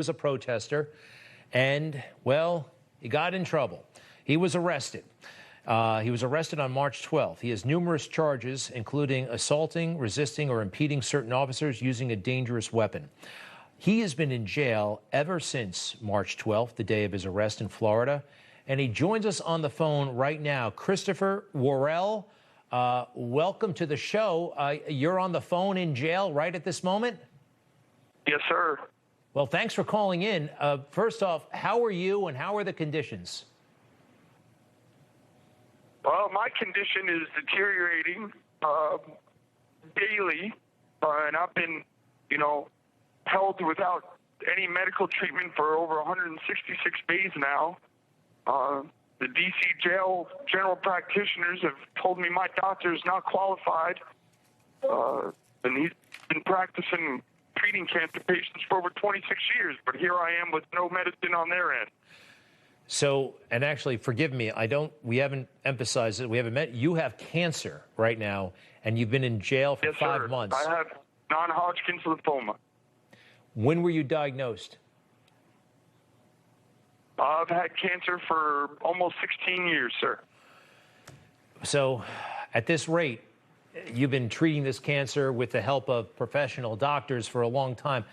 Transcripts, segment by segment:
was a protester, and, well, he got in trouble. He was arrested. He was arrested on March 12th. He has numerous charges, including assaulting, resisting, or impeding certain officers using a dangerous weapon. He has been in jail ever since March 12th, the day of his arrest in Florida, and he joins us on the phone right now. Christopher Worrell, welcome to the show. You're on the phone in jail right at this moment? Yes, sir. Well, thanks for calling in. First off, how are you and how are the conditions? Well, my condition is deteriorating daily, and I've been, held without any medical treatment for over 166 days now. The D.C. jail general practitioners have told me my doctor is not qualified, and he's been practicing treating cancer patients for over 26 years, but here I am with no medicine on their end. So, and actually, forgive me, we haven't emphasized it, we haven't met, you have cancer right now, and you've been in jail for 5 months. I have non-Hodgkin's lymphoma. When were you diagnosed? I've had cancer for almost 16 years, sir. So, at this rate, you've been treating this cancer with the help of professional doctors for a long time.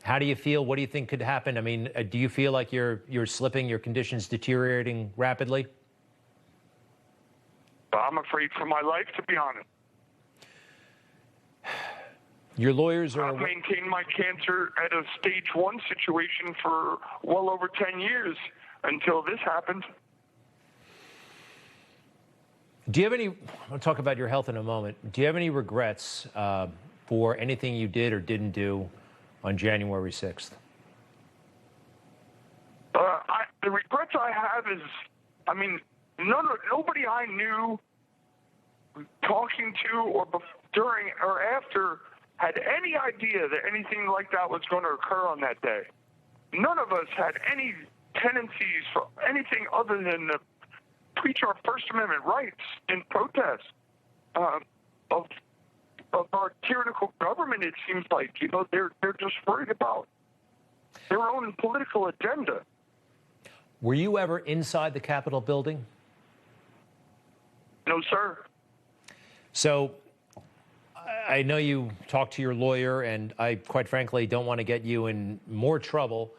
How do you feel? What do you think could happen? I mean, do you feel like you're slipping, your condition's deteriorating rapidly? I'm afraid for my life, to be honest. Your lawyers are... I've maintained my cancer at a stage 1 situation for well over 10 years until this happened. Do you have any... I'll talk about your health in a moment. Do you have any regrets for anything you did or didn't do on January 6th? The regrets I have is, nobody I knew talking to or during or after had any idea that anything like that was going to occur on that day. None of us had any tendencies for anything other than to preach our First Amendment rights in protest of our tyrannical government. It seems like, they're just worried about their own political agenda. Were you ever inside the Capitol building? No, sir. So I know you talked to your lawyer, and I, quite frankly, don't want to get you in more trouble.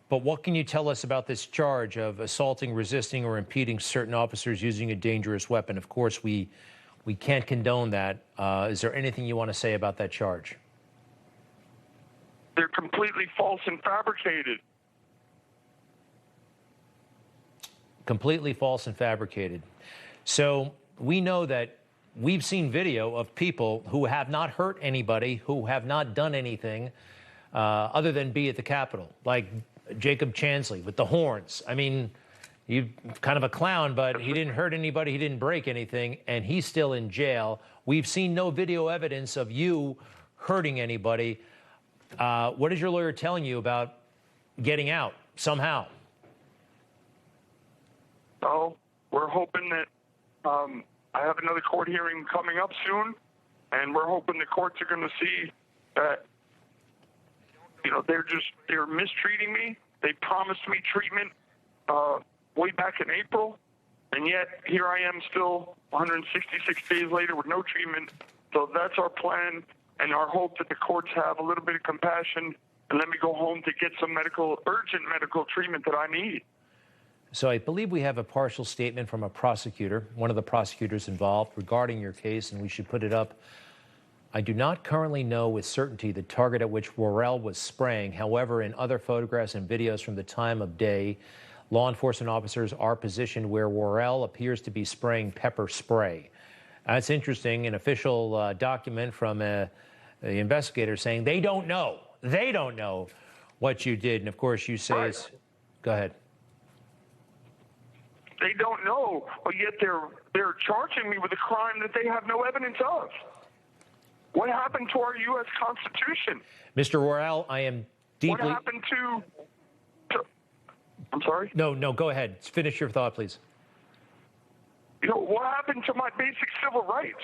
But what can you tell us about this charge of assaulting, resisting, or impeding certain officers using a dangerous weapon? Of course, we can't condone that. Is there anything you want to say about that charge? They're completely false and fabricated. Completely false and fabricated. So we know that we've seen video of people who have not hurt anybody, who have not done anything other than be at the Capitol, like Jacob Chansley with the horns. I mean, you're kind of a clown, but he didn't hurt anybody, he didn't break anything, and he's still in jail. We've seen no video evidence of you hurting anybody. What is your lawyer telling you about getting out somehow? Oh, we're hoping that I have another court hearing coming up soon, and we're hoping the courts are going to see that, they're mistreating me. They promised me treatment way back in April, and yet here I am still 166 days later with no treatment. So that's our plan and our hope, that the courts have a little bit of compassion and let me go home to get some urgent medical treatment that I need. So I believe we have a partial statement from a prosecutor, one of the prosecutors involved, regarding your case, and we should put it up. I do not currently know with certainty the target at which Worrell was spraying. However, in other photographs and videos from the time of day, law enforcement officers are positioned where Worrell appears to be spraying pepper spray. That's interesting. An official document from the investigator saying they don't know. They don't know what you did. And of course, you say, go ahead. They don't know, but yet they're charging me with a crime that they have no evidence of. What happened to our U.S. Constitution? Mr. Worrell, I am deeply... What happened to... I'm sorry? No, go ahead. Finish your thought, please. What happened to my basic civil rights?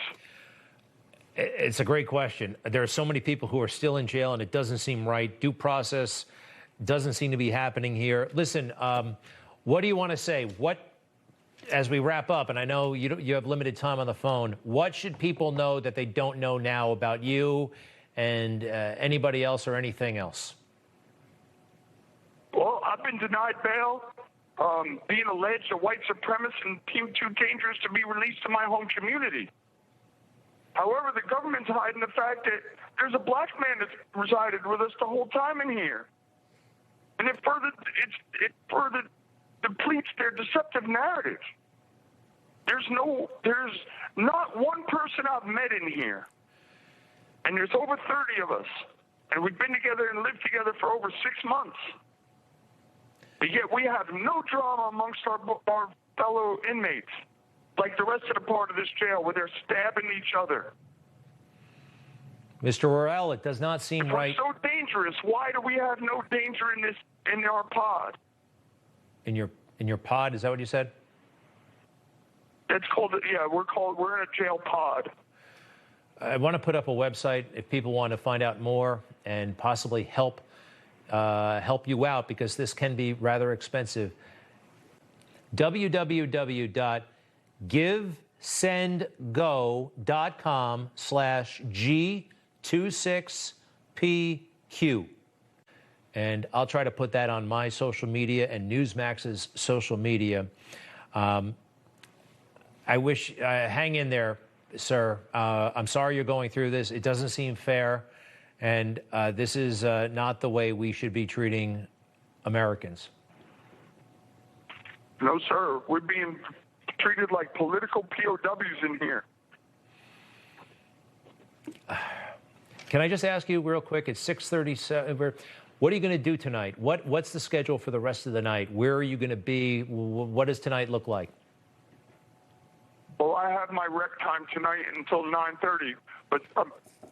It's a great question. There are so many people who are still in jail, and it doesn't seem right. Due process Doesn't seem to be happening here. Listen, what do you want to say? As we wrap up, and I know you have limited time on the phone, what should people know that they don't know now about you and anybody else or anything else? Well, I've been denied bail, being alleged a white supremacist and deemed too dangerous to be released to my home community. However, the government's hiding the fact that there's a black man that's resided with us the whole time in here. And it further depletes their deceptive narrative. There's not one person I've met in here. And there's over 30 of us. And we've been together and lived together for over 6 months. But yet we have no drama amongst our fellow inmates, like the rest of the part of this jail where they're stabbing each other. Mr. Worrell, it does not seem right. If we're so dangerous, why do we have no danger in our pod? In your pod, is that what you said? It's called, yeah, we're in a jail pod. I want to put up a website if people want to find out more and possibly help you out, because this can be rather expensive. www.givesendgo.com/G26PQ. And I'll try to put that on my social media and Newsmax's social media. I wish, hang in there, sir. I'm sorry you're going through this. It doesn't seem fair. And this is not the way we should be treating Americans. No, sir. We're being treated like political POWs in here. Can I just ask you real quick? It's 6:37. What are you going to do tonight? What's the schedule for the rest of the night? Where are you going to be? What does tonight look like? Well, I have my rec time tonight until 9:30. But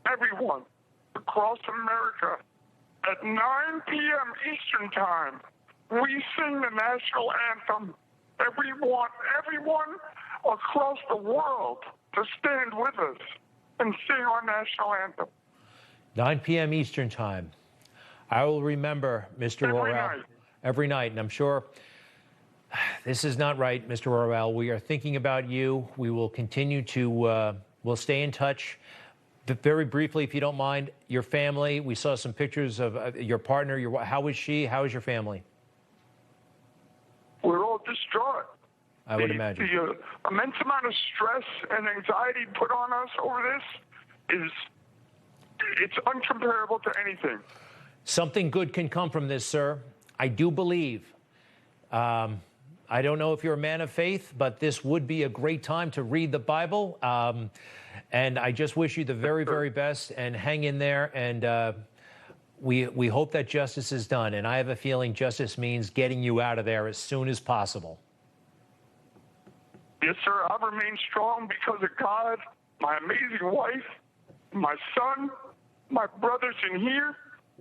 everyone across America at 9 p.m. Eastern Time, we sing the national anthem. And we want everyone across the world to stand with us and sing our national anthem. 9 p.m. Eastern Time. I will remember, Mr. Worrell, every night. And I'm sure this is not right, Mr. Worrell. We are thinking about you. We will continue to, we'll stay in touch. Very briefly, if you don't mind, your family. We saw some pictures of your partner. How is she? How is your family? We're all distraught. I would imagine. The immense amount of stress and anxiety put on us over this it's uncomparable to anything. Something good can come from this, sir. I do believe. I don't know if you're a man of faith, but this would be a great time to read the Bible. And I just wish you the very, very best, and hang in there. And we hope that justice is done. And I have a feeling justice means getting you out of there as soon as possible. Yes, sir. I remain strong because of God, my amazing wife, my son, my brothers in here,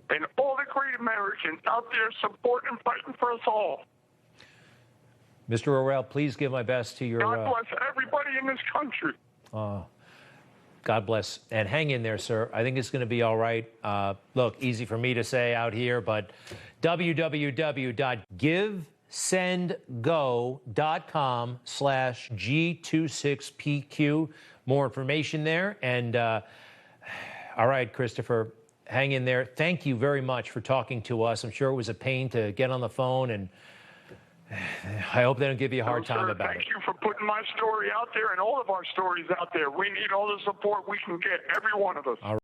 and all the great Americans out there supporting and fighting for us all. Mr. Worrell, please give my best to your... God bless everybody in this country. God bless. And hang in there, sir. I think it's going to be all right. Look, easy for me to say out here, but www.givesendgo.com/G26PQ. More information there. And all right, Christopher, hang in there. Thank you very much for talking to us. I'm sure it was a pain to get on the phone, and I hope they don't give you a hard time about it. Thank you for putting my story out there and all of our stories out there. We need all the support we can get, every one of us. All right.